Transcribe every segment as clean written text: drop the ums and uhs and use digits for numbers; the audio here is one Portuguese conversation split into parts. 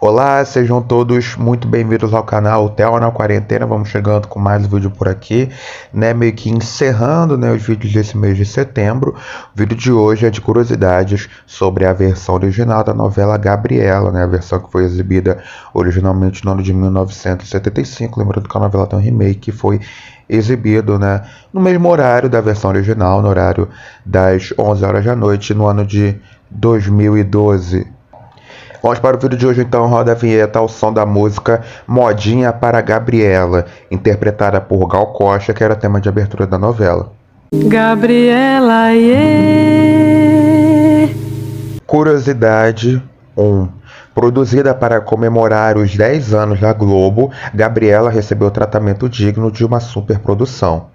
Olá, sejam todos muito bem-vindos ao canal Theo na Quarentena. Vamos chegando com mais um vídeo por aqui, meio que encerrando, os vídeos desse mês de setembro. O vídeo de hoje é de curiosidades sobre a versão original da novela Gabriela, a versão que foi exibida originalmente no ano de 1975. Lembrando que a novela tem um remake que foi exibido, no mesmo horário da versão original, no horário das 11 horas da noite, no ano de 2012. Vamos para o vídeo de hoje então, roda a vinheta ao som da música Modinha para Gabriela, interpretada por Gal Costa, que era tema de abertura da novela. Gabriela, yeah. Curiosidade 1. Produzida para comemorar os 10 anos da Globo, Gabriela recebeu tratamento digno de uma superprodução.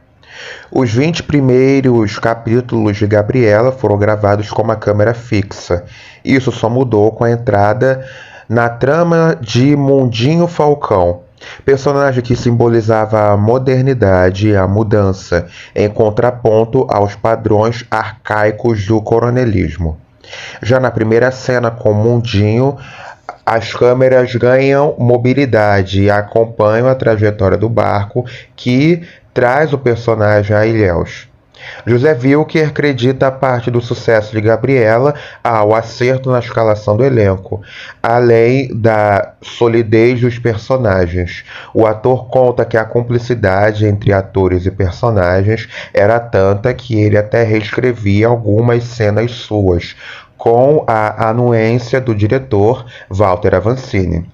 Os 20 primeiros capítulos de Gabriela foram gravados com uma câmera fixa. Isso só mudou com a entrada na trama de Mundinho Falcão, personagem que simbolizava a modernidade e a mudança, em contraponto aos padrões arcaicos do coronelismo. Já na primeira cena com Mundinho, as câmeras ganham mobilidade e acompanham a trajetória do barco que traz o personagem a Ilhéus. José Wilker acredita parte do sucesso de Gabriela ao acerto na escalação do elenco, além da solidez dos personagens. O ator conta que a cumplicidade entre atores e personagens era tanta que ele até reescrevia algumas cenas suas, com a anuência do diretor Walter Avancini.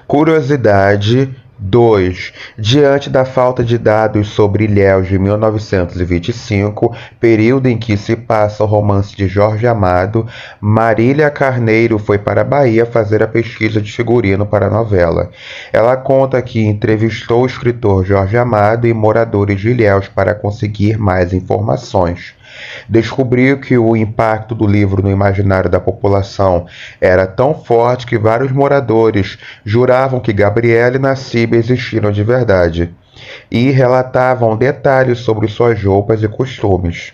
Curiosidade 2. Diante da falta de dados sobre Ilhéus de 1925, período em que se passa o romance de Jorge Amado, Marília Carneiro foi para a Bahia fazer a pesquisa de figurino para a novela. Ela conta que entrevistou o escritor Jorge Amado e moradores de Ilhéus para conseguir mais informações. Descobriu que o impacto do livro no imaginário da população era tão forte que vários moradores juravam que Gabriela e Nassib existiram de verdade e relatavam detalhes sobre suas roupas e costumes.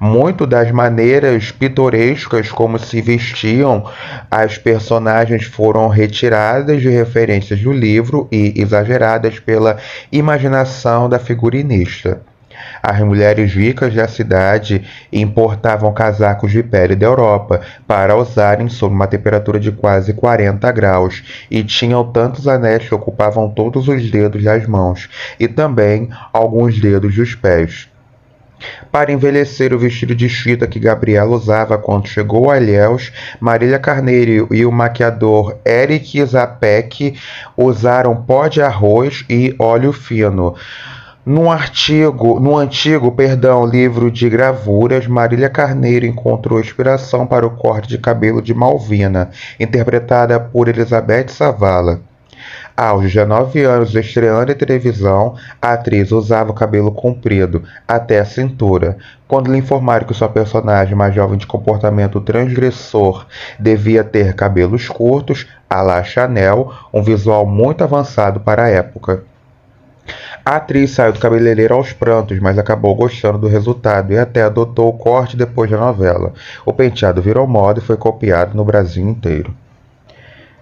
Muito das maneiras pitorescas como se vestiam as personagens foram retiradas de referências do livro e exageradas pela imaginação da figurinista. As mulheres ricas da cidade importavam casacos de pele da Europa para usarem sob uma temperatura de quase 40 graus e tinham tantos anéis que ocupavam todos os dedos das mãos e também alguns dedos dos pés. Para envelhecer o vestido de chita que Gabriela usava quando chegou a Ilhéus, Marília Carneiro e o maquiador Eric Zapek usaram pó de arroz e óleo fino. No antigo livro de gravuras, Marília Carneiro encontrou inspiração para o corte de cabelo de Malvina, interpretada por Elizabeth Savala. Aos 19 anos, estreando em televisão, a atriz usava o cabelo comprido, até a cintura. Quando lhe informaram que sua personagem, mais jovem de comportamento transgressor, devia ter cabelos curtos, à la Chanel, um visual muito avançado para a época. A atriz saiu do cabeleireiro aos prantos, mas acabou gostando do resultado e até adotou o corte depois da novela. O penteado virou moda e foi copiado no Brasil inteiro.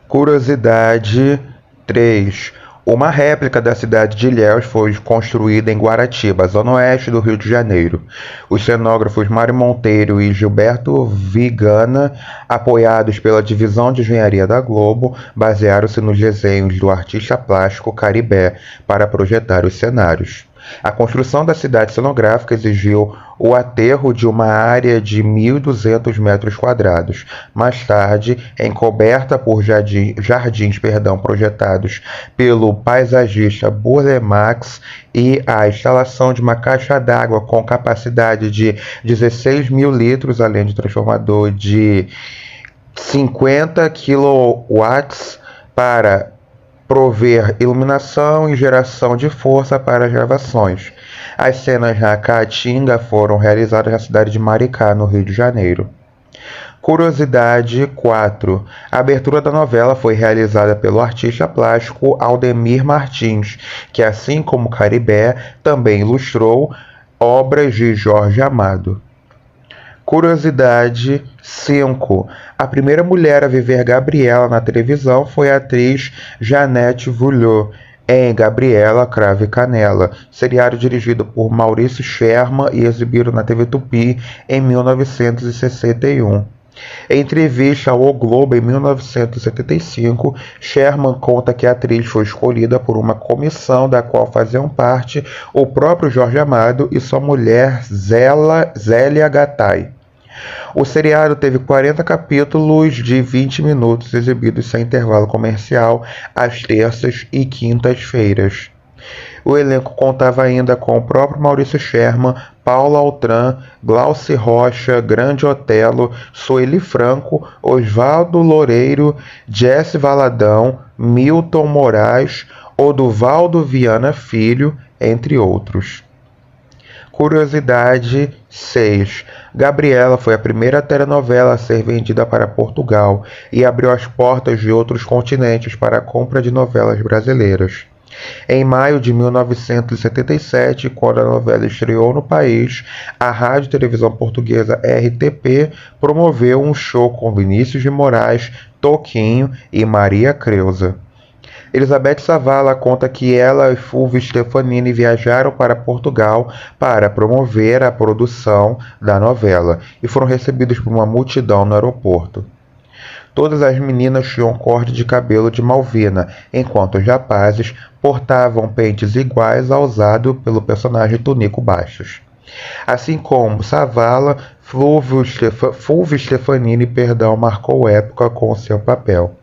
Curiosidade 3. Uma réplica da cidade de Ilhéus foi construída em Guaratiba, zona oeste do Rio de Janeiro. Os cenógrafos Mário Monteiro e Gilberto Vigana, apoiados pela Divisão de Engenharia da Globo, basearam-se nos desenhos do artista plástico Caribé para projetar os cenários. A construção da cidade cenográfica exigiu o aterro de uma área de 1.200 metros quadrados. Mais tarde, encoberta por jardins projetados pelo paisagista Burle Marx e a instalação de uma caixa d'água com capacidade de 16 mil litros, além de transformador de 50 kW para prover iluminação e geração de força para as gravações. As cenas na Caatinga foram realizadas na cidade de Maricá, no Rio de Janeiro. Curiosidade 4. A abertura da novela foi realizada pelo artista plástico Aldemir Martins, que, assim como Caribé, também ilustrou obras de Jorge Amado. Curiosidade 5. A primeira mulher a viver Gabriela na televisão foi a atriz Janete Vulhot, em Gabriela Cravo e Canela, seriado dirigido por Maurício Sherman e exibido na TV Tupi em 1961. Em entrevista ao O Globo em 1975, Sherman conta que a atriz foi escolhida por uma comissão da qual faziam parte o próprio Jorge Amado e sua mulher Zélia Gattai. O seriado teve 40 capítulos de 20 minutos exibidos sem intervalo comercial às terças e quintas-feiras. O elenco contava ainda com o próprio Maurício Sherman, Paula Altran, Glauci Rocha, Grande Otelo, Sueli Franco, Osvaldo Loureiro, Jesse Valadão, Milton Moraes, Oduvaldo Viana Filho, entre outros. Curiosidade 6. Gabriela foi a primeira telenovela a ser vendida para Portugal e abriu as portas de outros continentes para a compra de novelas brasileiras. Em maio de 1977, quando a novela estreou no país, a Rádio e Televisão Portuguesa RTP promoveu um show com Vinícius de Moraes, Toquinho e Maria Creuza. Elizabeth Savala conta que ela e Fulvio Stefanini viajaram para Portugal para promover a produção da novela e foram recebidos por uma multidão no aeroporto. Todas as meninas tinham corte de cabelo de Malvina, enquanto os rapazes portavam pentes iguais ao usado pelo personagem Tonico Bastos. Assim como Savala, Fulvio Stefanini marcou época com seu papel.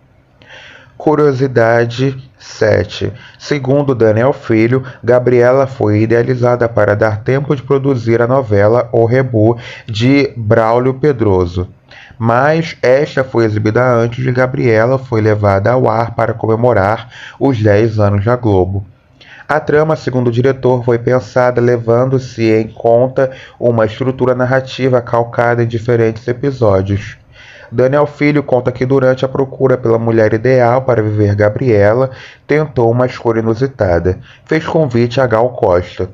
Curiosidade 7. Segundo Daniel Filho, Gabriela foi idealizada para dar tempo de produzir a novela O Rebu de Braulio Pedroso. Mas esta foi exibida antes de Gabriela foi levada ao ar para comemorar os 10 anos da Globo. A trama, segundo o diretor, foi pensada levando-se em conta uma estrutura narrativa calcada em diferentes episódios. Daniel Filho conta que durante a procura pela mulher ideal para viver Gabriela, tentou uma escolha inusitada. Fez convite a Gal Costa.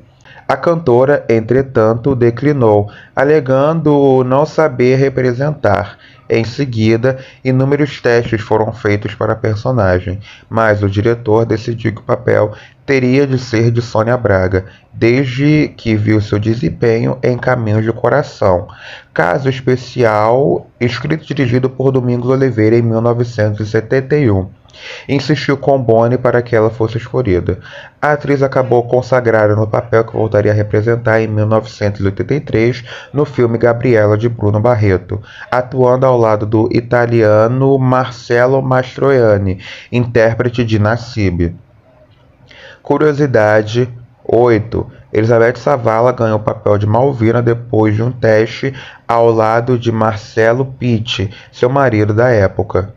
A cantora, entretanto, declinou, alegando não saber representar. Em seguida, inúmeros testes foram feitos para a personagem, mas o diretor decidiu que o papel teria de ser de Sônia Braga, desde que viu seu desempenho em Caminhos de Coração, caso especial escrito e dirigido por Domingos Oliveira em 1971. Insistiu com Boni para que ela fosse escolhida. A atriz acabou consagrada no papel que voltaria a representar em 1983 no filme Gabriela de Bruno Barreto, atuando ao lado do italiano Marcello Mastroianni, intérprete de Nassib. Curiosidade 8. Elizabeth Savala ganhou o papel de Malvina depois de um teste ao lado de Marcelo Pitti, seu marido da época.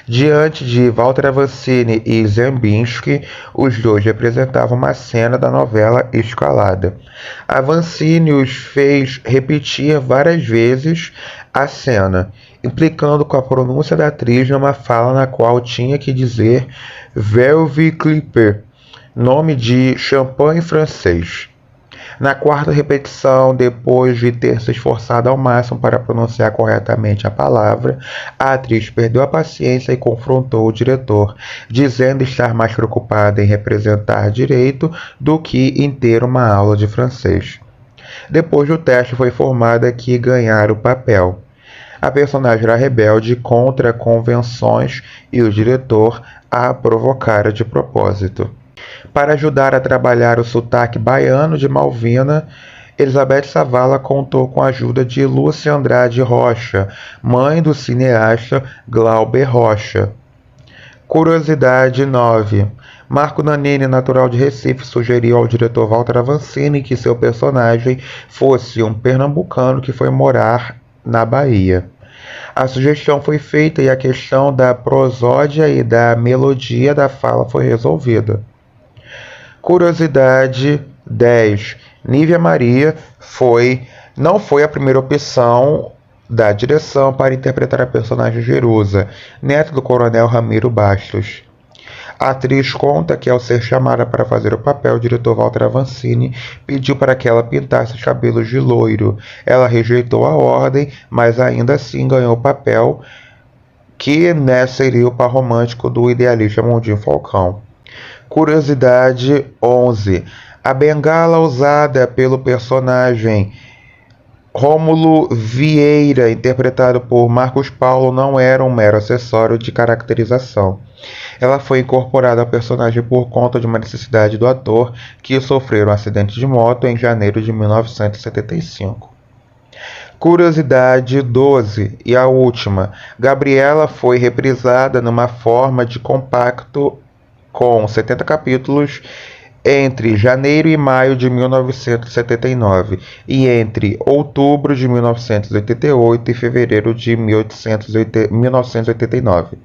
Diante de Walter Avancini e Zembinski, os dois representavam uma cena da novela Escalada. Avancini os fez repetir várias vezes a cena, implicando com a pronúncia da atriz numa fala na qual tinha que dizer Velvet Clipper, nome de champanhe francês. Na quarta repetição, depois de ter se esforçado ao máximo para pronunciar corretamente a palavra, a atriz perdeu a paciência e confrontou o diretor, dizendo estar mais preocupada em representar direito do que em ter uma aula de francês. Depois do teste, foi informada que ganhara o papel. A personagem era rebelde contra convenções e o diretor a provocara de propósito. Para ajudar a trabalhar o sotaque baiano de Malvina, Elizabeth Savala contou com a ajuda de Lúcia Andrade Rocha, mãe do cineasta Glauber Rocha. Curiosidade 9. Marco Nanini, natural de Recife, sugeriu ao diretor Walter Avancini que seu personagem fosse um pernambucano que foi morar na Bahia. A sugestão foi feita e a questão da prosódia e da melodia da fala foi resolvida. Curiosidade 10. Nívia Maria não foi a primeira opção da direção para interpretar a personagem Jerusa, neta do coronel Ramiro Bastos. A atriz conta que, ao ser chamada para fazer o papel, o diretor Walter Avancini pediu para que ela pintasse os cabelos de loiro. Ela rejeitou a ordem, mas ainda assim ganhou o papel, que seria o par romântico do idealista Mundinho Falcão. Curiosidade 11. A bengala usada pelo personagem Rômulo Vieira, interpretado por Marcos Paulo, não era um mero acessório de caracterização. Ela foi incorporada ao personagem por conta de uma necessidade do ator, que sofreu um acidente de moto em janeiro de 1975. Curiosidade 12, e a última. Gabriela foi reprisada numa forma de compacto com 70 capítulos entre janeiro e maio de 1979 e entre outubro de 1988 e fevereiro de 1989.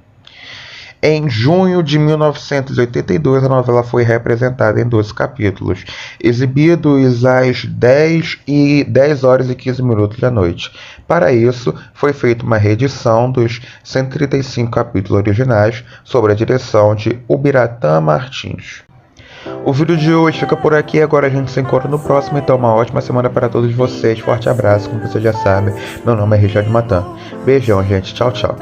Em junho de 1982, a novela foi representada em 12 capítulos, exibidos às 10 horas e 15 minutos da noite. Para isso, foi feita uma reedição dos 135 capítulos originais, sob a direção de Ubiratã Martins. O vídeo de hoje fica por aqui, agora a gente se encontra no próximo, então uma ótima semana para todos vocês, forte abraço, como você já sabe, meu nome é Richard Matan. Beijão, gente, tchau, tchau.